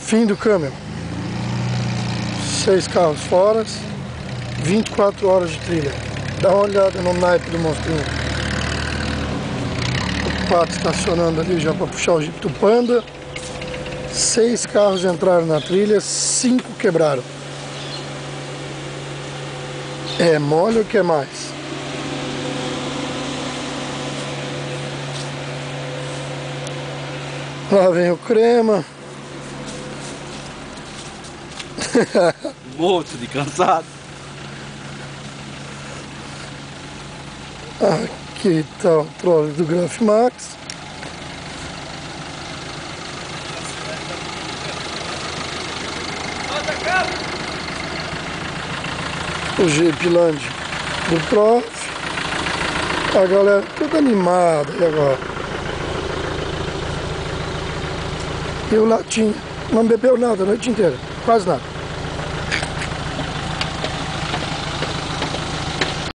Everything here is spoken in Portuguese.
Fim do Camel. 6 carros fora, 24 horas de trilha. Dá uma olhada no naipe do monstrinho. O Pato estacionando ali já para puxar o Jeep do Panda. 6 carros entraram na trilha, 5 quebraram. É mole ou quer mais? Lá vem o Crema. Morto de cansado. Aqui tá o trolley do Graf Max. O Jeep Land do Prof. A galera toda animada e agora. E o Latinha não bebeu nada a noite inteira, quase nada.